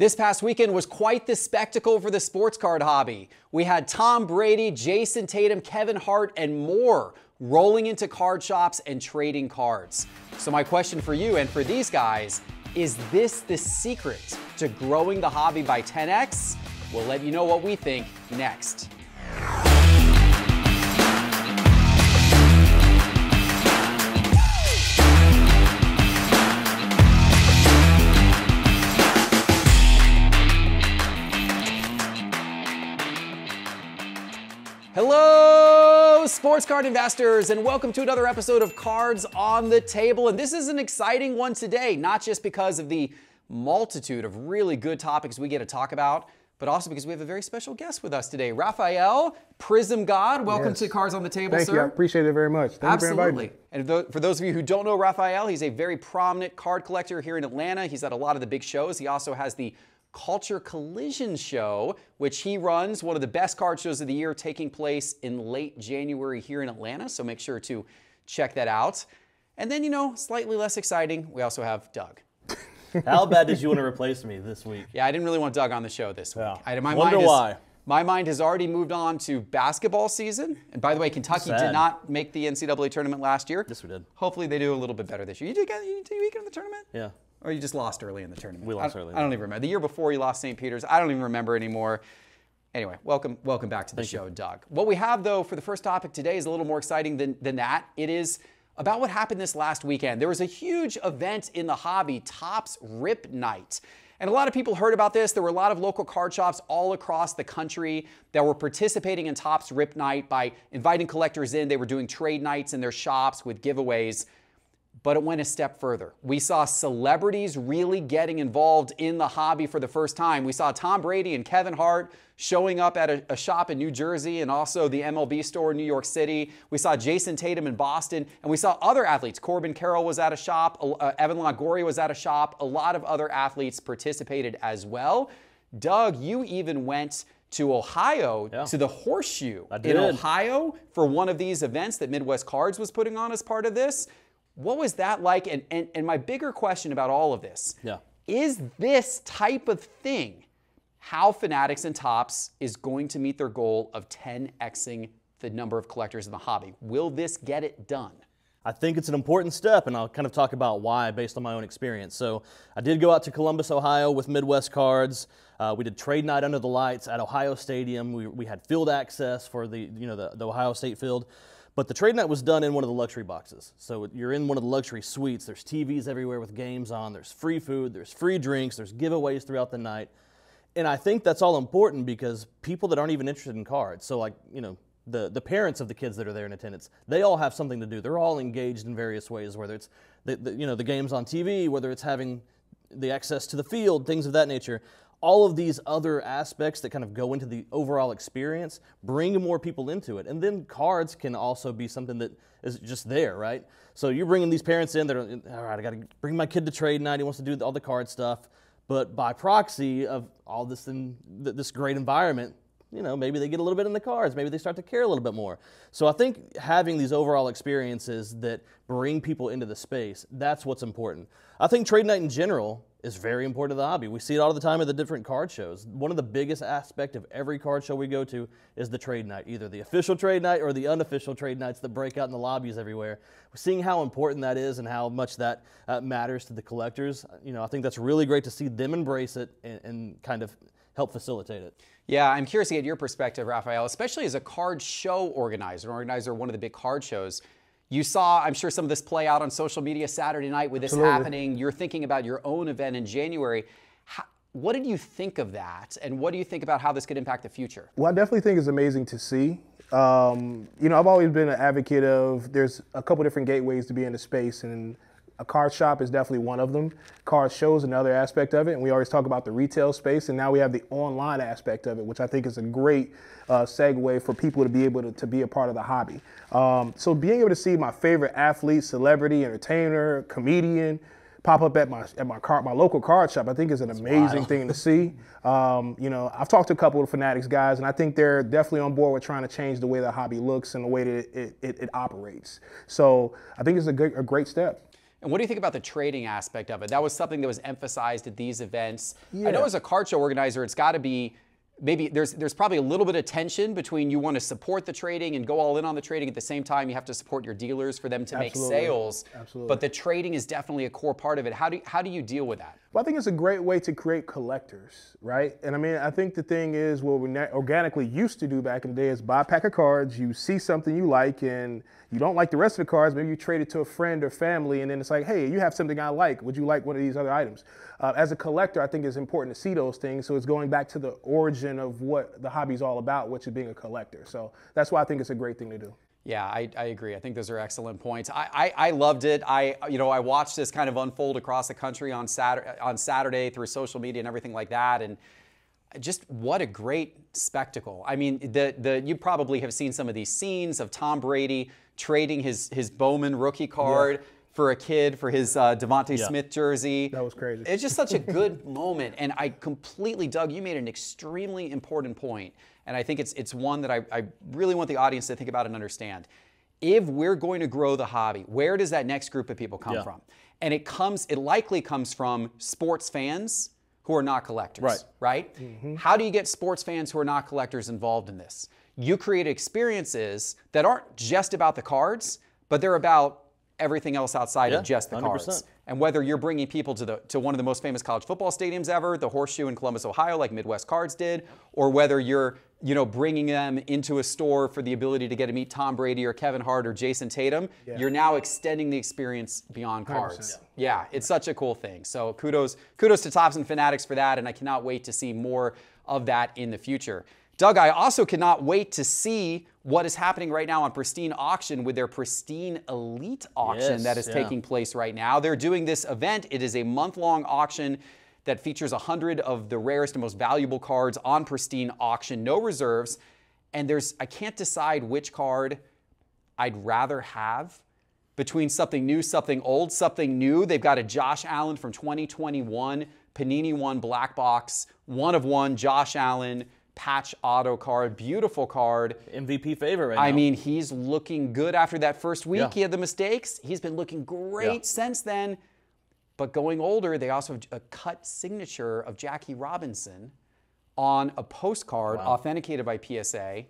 This past weekend was quite the spectacle for the sports card hobby. We had Tom Brady, Jason Tatum, Kevin Hart, and more rolling into card shops and trading cards. So my question for you and for these guys, is this the secret to growing the hobby by 10x? We'll let you know what we think next. Hello, sports card investors, and welcome to another episode of Cards on the Table. And this is an exciting one today, not just because of the multitude of really good topics we get to talk about, but also because we have a very special guest with us today. Raphael, Prism God, welcome to Cards on the Table, sir. Thank you, I appreciate it very much. Thank you for inviting me. And for those of you who don't know Raphael, he's a very prominent card collector here in Atlanta. He's at a lot of the big shows. He also has the Culture Collision show, which he runs, one of the best card shows of the year, taking place in late January here in Atlanta. So make sure to check that out. And then, you know, slightly less exciting, we also have Doug. How bad did you want to replace me this week? Yeah, I didn't really want Doug on the show this week. Yeah. Wonder why. My mind has already moved on to basketball season. And by the way, Kentucky did not make the NCAA tournament last year. Yes, we did. Hopefully they do a little bit better this year. You did get in the tournament? Yeah. Or you just lost early in the tournament? We lost early. I don't even remember. The year before you lost St. Peter's, I don't even remember anymore. Anyway, welcome back to the show, Doug. What we have, though, for the first topic today is a little more exciting than that. It is about what happened this last weekend. There was a huge event in the hobby, Topps Rip Night. And a lot of people heard about this. There were a lot of local card shops all across the country that were participating in Topps Rip Night by inviting collectors in. They were doing trade nights in their shops with giveaways. But it went a step further. We saw celebrities really getting involved in the hobby for the first time. We saw Tom Brady and Kevin Hart showing up at a shop in New Jersey and also the MLB store in New York City. We saw Jason Tatum in Boston, and we saw other athletes. Corbin Carroll was at a shop. Evan Longoria was at a shop. A lot of other athletes participated as well. Doug, you even went to Ohio, to the Horseshoe in Ohio for one of these events that Midwest Cards was putting on as part of this. What was that like? And my bigger question about all of this, is this type of thing how Fanatics and Topps is going to meet their goal of 10xing the number of collectors in the hobby? Will this get it done? I think it's an important step, and I'll kind of talk about why based on my own experience. So I did go out to Columbus, Ohio with Midwest Cards. We did trade night under the lights at Ohio Stadium. We had field access for the Ohio State field. But the trade night was done in one of the luxury boxes. So you're in one of the luxury suites. There's TVs everywhere with games on. There's free food. There's free drinks. There's giveaways throughout the night. And I think that's all important because people that aren't even interested in cards, so like, you know, the parents of the kids that are there in attendance, they all have something to do. They're all engaged in various ways, whether it's the games on TV, whether it's having the access to the field, things of that nature. All of these other aspects that kind of go into the overall experience bring more people into it. And then cards can also be something that is just there, right? So you're bringing these parents in that are, all right, I got to bring my kid to trade night. He wants to do all the card stuff. But by proxy of all this in this great environment, you know, maybe they get a little bit in the cards. Maybe they start to care a little bit more. So I think having these overall experiences that bring people into the space, that's what's important. I think trade night in general is very important to the hobby. We see it all the time at the different card shows. One of the biggest aspects of every card show we go to is the trade night, either the official trade night or the unofficial trade nights that break out in the lobbies everywhere. We're seeing how important that is and how much that matters to the collectors. You know, I think that's really great to see them embrace it and kind of help facilitate it. Yeah, I'm curious to get your perspective, Raphael, especially as a card show organizer of one of the big card shows. You saw, I'm sure, some of this play out on social media Saturday night with this happening. You're thinking about your own event in January. What did you think of that? And what do you think about how this could impact the future? Well, I definitely think it's amazing to see. You know, I've always been an advocate of there's a couple different gateways to be in the space, and a card shop is definitely one of them. Card shows another aspect of it, and we always talk about the retail space, and now we have the online aspect of it, which I think is a great segue for people to be able to be a part of the hobby. So being able to see my favorite athlete, celebrity, entertainer, comedian pop up at my local card shop, I think is an amazing thing to see. You know, I've talked to a couple of Fanatics guys, and I think they're definitely on board with trying to change the way the hobby looks and the way that it operates. So I think it's a great step. And what do you think about the trading aspect of it? That was something that was emphasized at these events. Yeah. I know as a card show organizer, it's got to be, maybe there's probably a little bit of tension between you want to support the trading and go all in on the trading. At the same time, you have to support your dealers for them to make sales. Absolutely. But the trading is definitely a core part of it. How do you deal with that? Well, I think it's a great way to create collectors, right? And I mean, I think the thing is what we organically used to do back in the day is buy a pack of cards, you see something you like and you don't like the rest of the cards, maybe you trade it to a friend or family, and then it's like, hey, you have something I like. Would you like one of these other items? As a collector, I think it's important to see those things. So it's going back to the origin of what the hobby is all about, which is being a collector. So that's why I think it's a great thing to do. Yeah, I agree. I think those are excellent points. I loved it. I watched this kind of unfold across the country on Saturday through social media and everything like that, and just what a great spectacle. I mean, you probably have seen some of these scenes of Tom Brady trading his Bowman rookie card for a kid for his Devontae Smith jersey. That was crazy. It's just such a good moment, and I completely, Doug, you made an extremely important point. And I think it's one that I really want the audience to think about and understand. If we're going to grow the hobby, where does that next group of people come from? And it likely comes from sports fans who are not collectors, right? Mm-hmm. How do you get sports fans who are not collectors involved in this? You create experiences that aren't just about the cards, but they're about everything else outside of just the 100%. cards. And whether you're bringing people to one of the most famous college football stadiums ever, the Horseshoe in Columbus, Ohio, like Midwest Cards did, or whether you're bringing them into a store for the ability to get to meet Tom Brady or Kevin Hart or Jason Tatum, you're now extending the experience beyond cards. 100%. Yeah, it's such a cool thing. So kudos to Topps and Fanatics for that, and I cannot wait to see more of that in the future. Doug, I also cannot wait to see what is happening right now on Pristine Auction with their Pristine Elite auction that is taking place right now. They're doing this event. It is a month-long auction that features 100 of the rarest and most valuable cards on Pristine Auction, no reserves. And I can't decide which card I'd rather have between something new, something old. Something new, they've got a Josh Allen from 2021, Panini One Black Box, 1 of 1, Josh Allen, patch auto card, beautiful card. MVP favorite right now. I mean, he's looking good after that first week. He had the mistakes. He's been looking great since then. But going older, they also have a cut signature of Jackie Robinson on a postcard authenticated by PSA.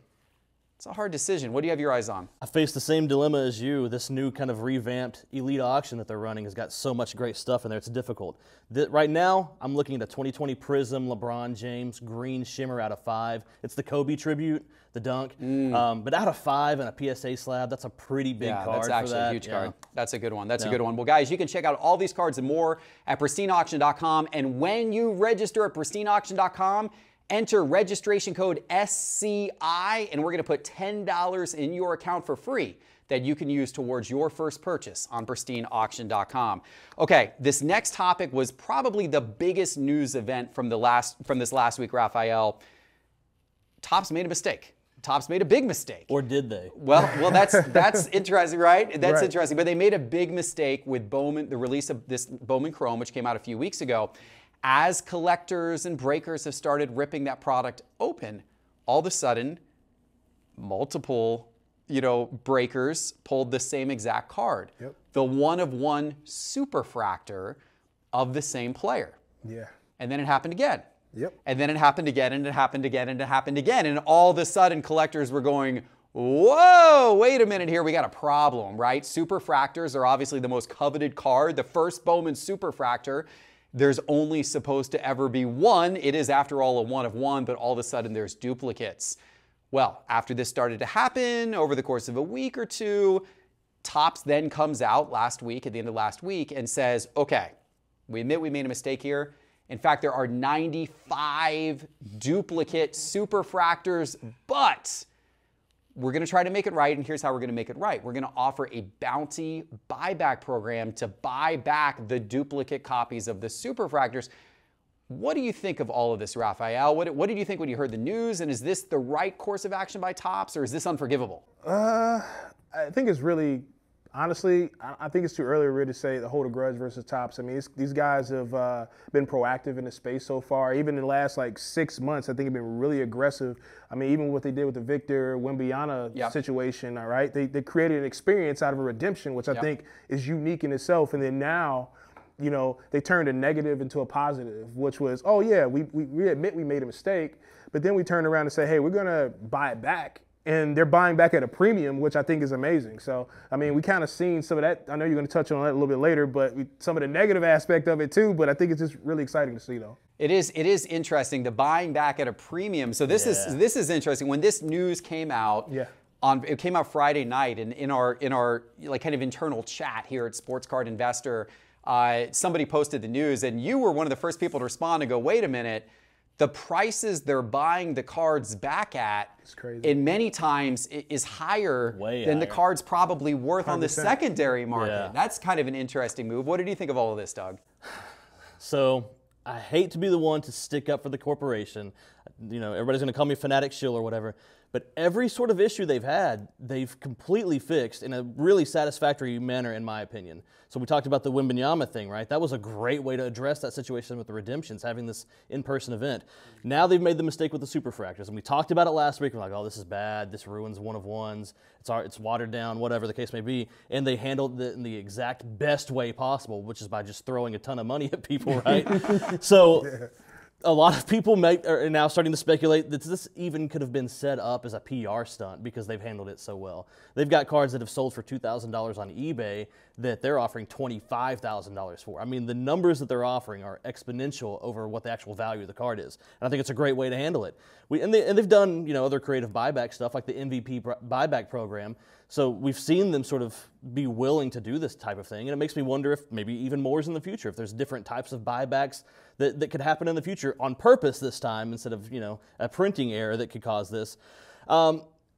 It's a hard decision. What do you have your eyes on? I face the same dilemma as you. This new kind of revamped Elite auction that they're running has got so much great stuff in there. It's difficult. Right now, I'm looking at a 2020 Prism LeBron James green shimmer out of 5. It's the Kobe tribute, the dunk. But out of 5 and a PSA slab, that's a pretty big card. That's actually for that. a huge card. That's a good one. That's a good one. Well, guys, you can check out all these cards and more at pristineauction.com. And when you register at pristineauction.com, enter registration code SCI, and we're going to put $10 in your account for free that you can use towards your first purchase on pristineauction.com. Okay, this next topic was probably the biggest news event from this last week, Raphael. Topps made a mistake. Topps made a big mistake. Or did they? Well, that's interesting, right? That's interesting. But they made a big mistake with Bowman, the release of this Bowman Chrome, which came out a few weeks ago. As collectors and breakers have started ripping that product open, all of a sudden, multiple, breakers pulled the same exact card. Yep. The 1 of 1 superfractor of the same player. Yeah. And then it happened again. Yep. And then it happened again, and it happened again, and it happened again. And all of a sudden, collectors were going, whoa, wait a minute here, we got a problem, right? Superfractors are obviously the most coveted card. The first Bowman superfractor, there's only supposed to ever be 1. It is, after all, a 1 of 1, but all of a sudden there's duplicates. Well, after this started to happen over the course of a week or two, Topps then comes out last week, at the end of last week, and says, okay, we admit we made a mistake here. In fact, there are 95 duplicate superfractors, but we're going to try to make it right, and here's how we're going to make it right. We're going to offer a bounty buyback program to buy back the duplicate copies of the superfractors. What do you think of all of this, Raphael? What did you think when you heard the news, and is this the right course of action by Topps, or is this unforgivable? I think it's really Honestly, I think it's too early really to say the hold a grudge versus Topps. I mean, these guys have been proactive in the space so far. Even in the last like 6 months, I think have been really aggressive. I mean, even what they did with the Victor Wembanyama situation, all right? They created an experience out of a redemption, which I think is unique in itself. And then now, you know, they turned a negative into a positive, which was, oh yeah, we admit we made a mistake, but then we turned around and say, hey, we're gonna buy it back. And they're buying back at a premium, which I think is amazing. So, I mean, we kind of seen some of that. I know you're going to touch on that a little bit later, but some of the negative aspect of it too. But I think it's just really exciting to see, though. It is interesting, the buying back at a premium. So this is interesting. When this news came out, it came out Friday night, and in our like kind of internal chat here at Sports Card Investor, somebody posted the news, and you were one of the first people to respond and go, wait a minute. The prices they're buying the cards back at, in many times, is higher than the card's probably worth 100%. On the secondary market. Yeah. That's kind of an interesting move. What did you think of all of this, Doug? So I hate to be the one to stick up for the corporation. You know, everybody's going to call me Fanatic Shill or whatever. But every sort of issue they've had, they've completely fixed in a really satisfactory manner, in my opinion. So we talked about the Wembanyama thing, right? That was a great way to address that situation with the redemptions, having this in-person event. Now they've made the mistake with the superfractors, and we talked about it last week. We're like, oh, this is bad. This ruins one-of-ones. It's watered down, whatever the case may be. And they handled it in the exact best way possible, which is by just throwing a ton of money at people, right? So a lot of people are now starting to speculate that this even could have been set up as a PR stunt because they've handled it so well. They've got cards that have sold for $2,000 on eBay that they're offering $25,000 for. I mean, the numbers that they're offering are exponential over what the actual value of the card is. And I think it's a great way to handle it. And they've done, you know, other creative buyback stuff like the MVP buyback program. So we've seen them sort of be willing to do this type of thing, and it makes me wonder if maybe even more is in the future, if there's different types of buybacks that could happen in the future on purpose this time instead of, you know, a printing error that could cause this.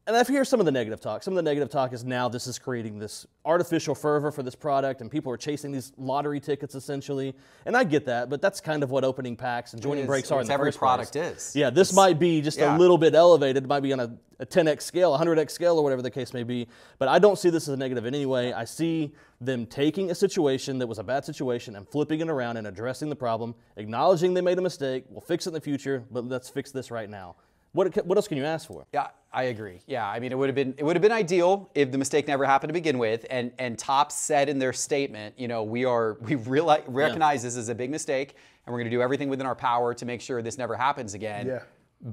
And I've heard some of the negative talk. Some of the negative talk is now this is creating this artificial fervor for this product, and people are chasing these lottery tickets essentially. And I get that, but that's kind of what opening packs and joining breaks are in the first place. Every product is. Yeah, this might be just a little bit elevated. It might be on a 10x scale, 100x scale, or whatever the case may be. But I don't see this as a negative in any way. I see them taking a situation that was a bad situation and flipping it around and addressing the problem, acknowledging they made a mistake. We'll fix it in the future, but let's fix this right now. What else can you ask for? Yeah, I agree. Yeah, I mean, it would have been ideal if the mistake never happened to begin with. And Topps said in their statement, you know, we recognize this is a big mistake, and we're going to do everything within our power to make sure this never happens again. Yeah.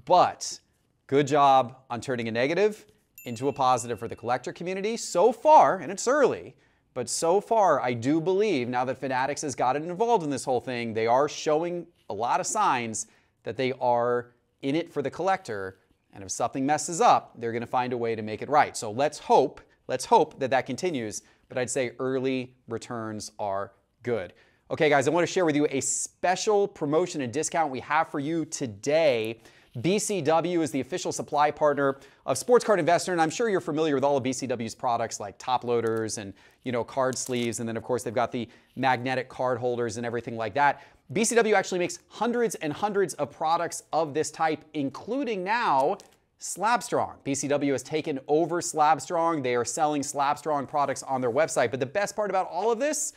But good job on turning a negative into a positive for the collector community so far, and it's early. But so far, I do believe now that Fanatics has gotten involved in this whole thing, they are showing a lot of signs that they are in it for the collector, and if something messes up, they're going to find a way to make it right. So let's hope that continues, but I'd say early returns are good. Okay, guys, I want to share with you a special promotion and discount we have for you today. BCW is the official supply partner of Sports Card Investor, and I'm sure you're familiar with all of BCW's products like top loaders and, you know, card sleeves, and then of course they've got the magnetic card holders and everything like that. BCW actually makes hundreds and hundreds of products of this type, including now Slabstrong. BCW has taken over Slabstrong. They are selling Slabstrong products on their website. But the best part about all of this,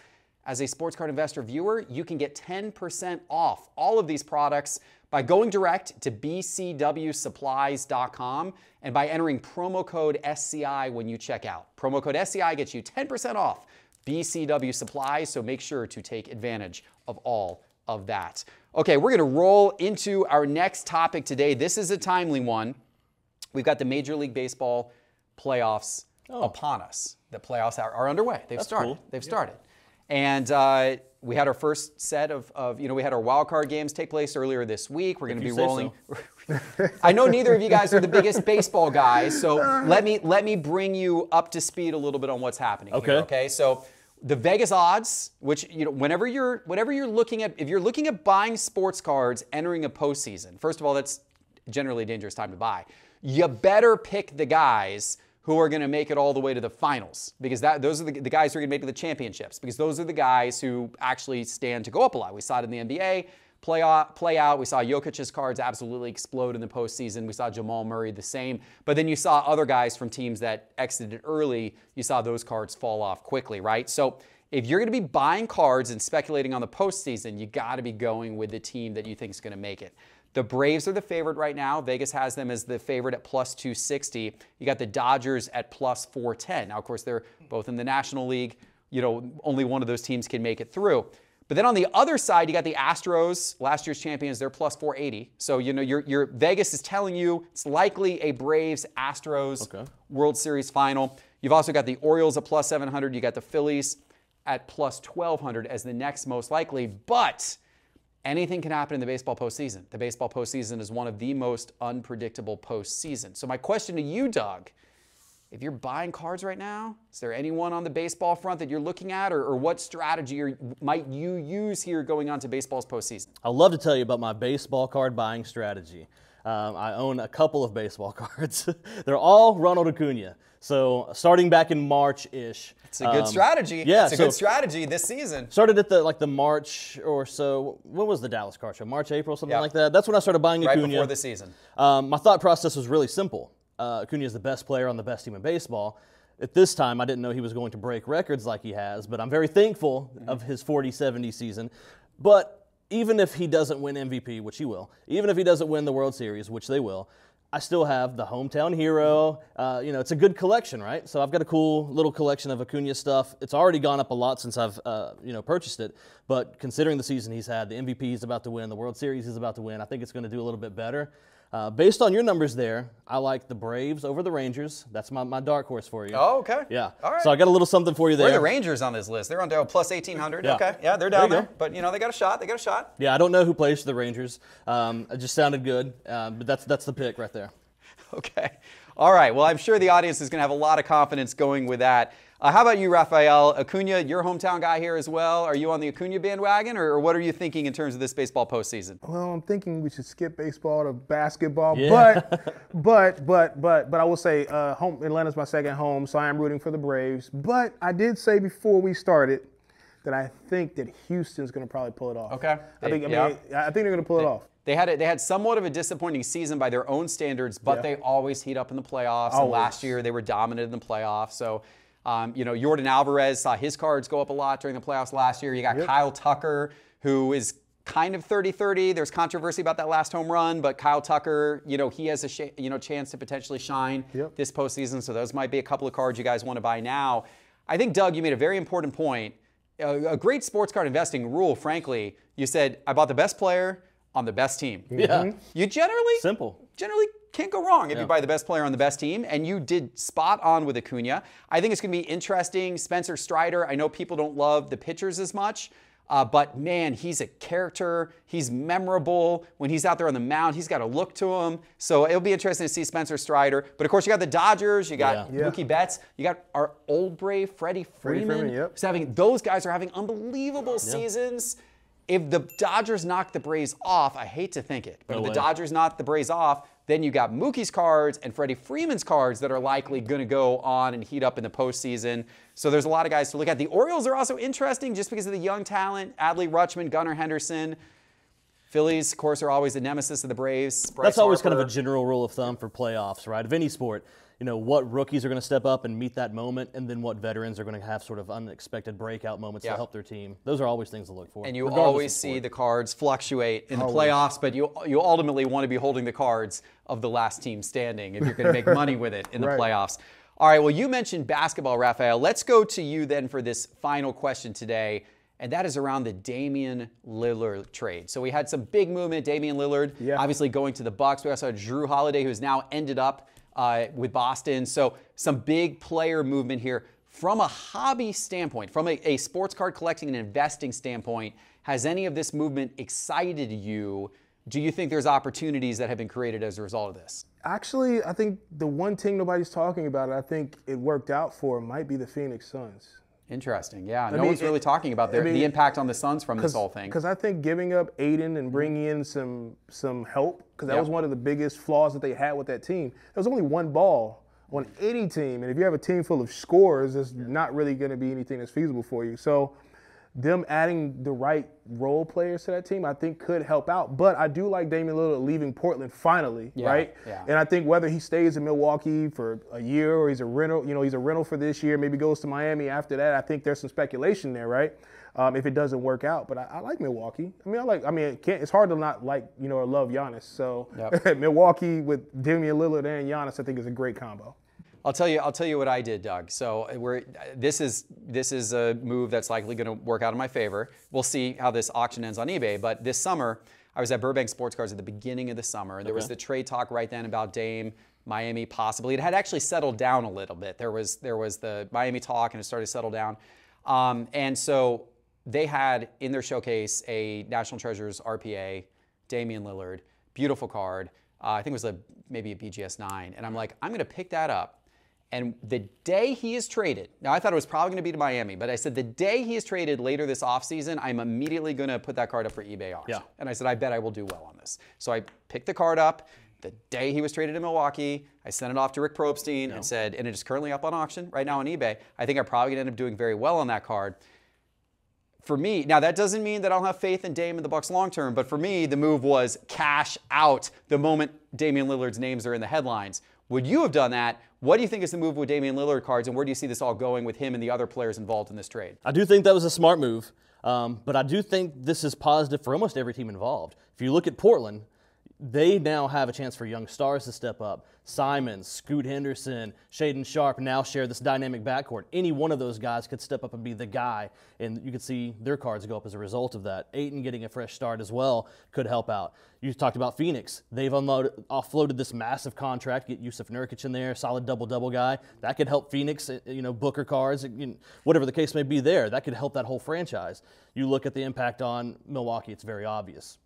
as a Sports Card Investor viewer, you can get 10% off all of these products by going direct to bcwsupplies.com and by entering promo code SCI when you check out. Promo code SCI gets you 10% off BCW Supplies, so make sure to take advantage of all of that. Okay, we're going to roll into our next topic today. This is a timely one. We've got the Major League Baseball playoffs upon us. The playoffs are underway. They've started. Cool. They've started. And we had our first set of we had our wild card games take place earlier this week. We're going to be rolling. So. I know neither of you guys are the biggest baseball guys, so let me bring you up to speed a little bit on what's happening here, okay? So the Vegas odds, which, you know, whenever you're looking at, if you're looking at buying sports cards entering a postseason, first of all, that's generally a dangerous time to buy. You better pick the guys who are going to make it all the way to the finals, because those are the guys who are going to make it to the championships, because those are the guys who actually stand to go up a lot. We saw it in the NBA. play out. We saw Jokic's cards absolutely explode in the postseason. We saw Jamal Murray the same. But then you saw other guys from teams that exited early. You saw those cards fall off quickly, right? So if you're going to be buying cards and speculating on the postseason, you got to be going with the team that you think is going to make it. The Braves are the favorite right now. Vegas has them as the favorite at plus 260. You got the Dodgers at plus 410. Now, of course, they're both in the National League. Only one of those teams can make it through. But then on the other side, you got the Astros, last year's champions. They're plus 480. So, your Vegas is telling you it's likely a Braves-Astros World Series final. You've also got the Orioles at plus 700. You got the Phillies at plus 1,200 as the next most likely. But anything can happen in the baseball postseason. The baseball postseason is one of the most unpredictable postseasons. So my question to you, Doug, if you're buying cards right now, is there anyone on the baseball front that you're looking at, or what strategy might you use here going on to baseball's postseason? I'd love to tell you about my baseball card buying strategy. I own a couple of baseball cards. They're all Ronald Acuna. So starting back in March-ish. It's a good strategy. Yeah, it's a good strategy this season. Started at the March or so. What was the Dallas card show? March, April, something like that. That's when I started buying Acuna. Right before the season. My thought process was really simple. Acuna is the best player on the best team in baseball. At this time, I didn't know he was going to break records like he has, but I'm very thankful of his 40-70 season. But even if he doesn't win MVP, which he will, even if he doesn't win the World Series, which they will, I still have the hometown hero. It's a good collection, right? So I've got a cool little collection of Acuna stuff. It's already gone up a lot since I've purchased it. But considering the season he's had, the MVP he's about to win, the World Series he's about to win, I think it's going to do a little bit better. Based on your numbers there, I like the Braves over the Rangers. That's my dark horse for you. Oh, okay. Yeah. All right. So I got a little something for you there. Where are the Rangers on this list? They're on plus 1,800. Yeah. Okay. Yeah, they're down there. Go. But, they got a shot. They got a shot. Yeah, I don't know who plays for the Rangers. It just sounded good. But that's the pick right there. Okay. All right. Well, I'm sure the audience is going to have a lot of confidence going with that. How about you, Rafael? Acuna, your hometown guy here as well. Are you on the Acuna bandwagon, or what are you thinking in terms of this baseball postseason? Well, I'm thinking we should skip baseball to basketball, Yeah. but I will say Atlanta's my second home, so I am rooting for the Braves. But I did say before we started that I think that Houston's going to probably pull it off. Okay. I think they're going to pull it off. They had somewhat of a disappointing season by their own standards, but they always heat up in the playoffs. And last year they were dominant in the playoffs. So, Yordan Alvarez saw his cards go up a lot during the playoffs last year. You got Kyle Tucker, who is kind of 30-30. There's controversy about that last home run, but Kyle Tucker, he has a chance to potentially shine this postseason. So those might be a couple of cards you guys want to buy now. I think, Doug, you made a very important point. A great sports card investing rule, frankly. You said, I bought the best player on the best team. Yeah. You generally can't go wrong if you buy the best player on the best team, and you did spot on with Acuna. I think it's going to be interesting. Spencer Strider, I know people don't love the pitchers as much, but man, he's a character. He's memorable. When he's out there on the mound, he's got a look to him. So it'll be interesting to see Spencer Strider. But of course, you got the Dodgers. You got Mookie Betts. You got our old Brave, Freddie Freeman. Those guys are having unbelievable seasons. If the Dodgers knock the Braves off, I hate to think it, but if the Dodgers knock the Braves off, then you got Mookie's cards and Freddie Freeman's cards that are likely going to go on and heat up in the postseason. So there's a lot of guys to look at. The Orioles are also interesting just because of the young talent, Adley Rutschman, Gunnar Henderson. Phillies, of course, are always the nemesis of the Braves. That's always kind of a general rule of thumb for playoffs, right? Of any sport. What rookies are going to step up and meet that moment, and then what veterans are going to have sort of unexpected breakout moments to help their team. Those are always things to look for. And you always see the cards fluctuate in the playoffs, but you ultimately want to be holding the cards of the last team standing if you're going to make money with it in the playoffs. All right, well, you mentioned basketball, Rafael. Let's go to you then for this final question today, and that is around the Damian Lillard trade. So we had some big movement. Damian Lillard obviously going to the Bucks. We also had Jrue Holiday, who's now ended up with Boston. So some big player movement here. From a hobby standpoint, from a sports card collecting and investing standpoint, has any of this movement excited you? Do you think there's opportunities that have been created as a result of this? Actually, I think the one thing nobody's talking about, I think it worked out for, might be the Phoenix Suns. Interesting. Yeah, no one's really talking about the impact on the Suns from this whole thing. Because I think giving up Aiden and bringing in some help, because that was one of the biggest flaws that they had with that team. There was only one ball on any team, and if you have a team full of scorers, there's not really going to be anything that's feasible for you. So them adding the right role players to that team, I think could help out. But I do like Damian Lillard leaving Portland finally, right? Yeah. And I think whether he stays in Milwaukee for a year or he's a rental, he's a rental for this year, maybe goes to Miami after that. I think there's some speculation there, right? If it doesn't work out. But I like Milwaukee. It's hard to not like, or love Giannis. So Milwaukee with Damian Lillard and Giannis, I think is a great combo. I'll tell you what I did, Doug. So this is a move that's likely going to work out in my favor. We'll see how this auction ends on eBay. But this summer, I was at Burbank Sports Cards at the beginning of the summer. There was the trade talk right then about Dame, Miami possibly. It had actually settled down a little bit. There was the Miami talk and it started to settle down. And so they had in their showcase a National Treasures RPA, Damian Lillard, beautiful card. I think it was maybe a BGS 9. And I'm like, I'm going to pick that up. And the day he is traded, now I thought it was probably going to be to Miami, but I said the day he is traded later this offseason, I'm immediately going to put that card up for eBay auction. Yeah. And I said, I bet I will do well on this. So I picked the card up. The day he was traded in Milwaukee, I sent it off to Rick Probstein and said, and it is currently up on auction right now on eBay. I think I'm probably going to end up doing very well on that card. For me, now that doesn't mean that I'll have faith in Dame and the Bucks long term, but for me, the move was cash out the moment Damian Lillard's names are in the headlines. Would you have done that? What do you think is the move with Damian Lillard cards, and where do you see this all going with him and the other players involved in this trade? I do think that was a smart move, but I do think this is positive for almost every team involved. If you look at Portland, they now have a chance for young stars to step up. Simons, Scoot Henderson, Shaedon Sharpe now share this dynamic backcourt. Any one of those guys could step up and be the guy, and you could see their cards go up as a result of that. Ayton getting a fresh start as well could help out. You talked about Phoenix. They've offloaded this massive contract, get Yusuf Nurkic in there, solid double-double guy. That could help Phoenix, Booker cards, whatever the case may be there. That could help that whole franchise. You look at the impact on Milwaukee, it's very obvious.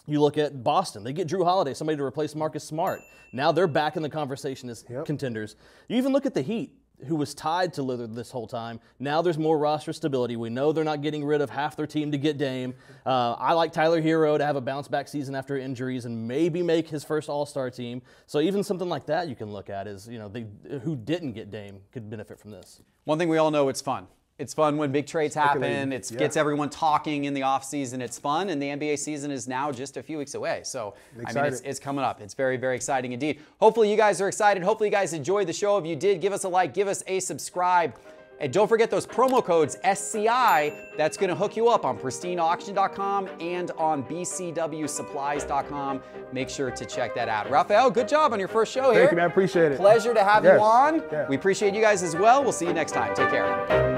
You look at Boston. They get Drew Holiday, somebody to replace Marcus Smart. Now they're back in the conversation as contenders. You even look at the Heat, who was tied to Lillard this whole time. Now there's more roster stability. We know they're not getting rid of half their team to get Dame. I like Tyler Hero to have a bounce-back season after injuries and maybe make his first All-Star team. So even something like that you can look at is, who didn't get Dame could benefit from this. One thing we all know, it's fun. It's fun when big trades happen. It gets everyone talking in the offseason. It's fun, and the NBA season is now just a few weeks away. So, it's coming up. It's very, very exciting indeed. Hopefully you guys are excited. Hopefully you guys enjoyed the show. If you did, give us a like, give us a subscribe. And don't forget those promo codes, SCI, that's going to hook you up on pristineauction.com and on bcwsupplies.com. Make sure to check that out. Rafael, good job on your first show here. Thank you, man. Appreciate it. Pleasure to have you on. Yeah. We appreciate you guys as well. We'll see you next time. Take care.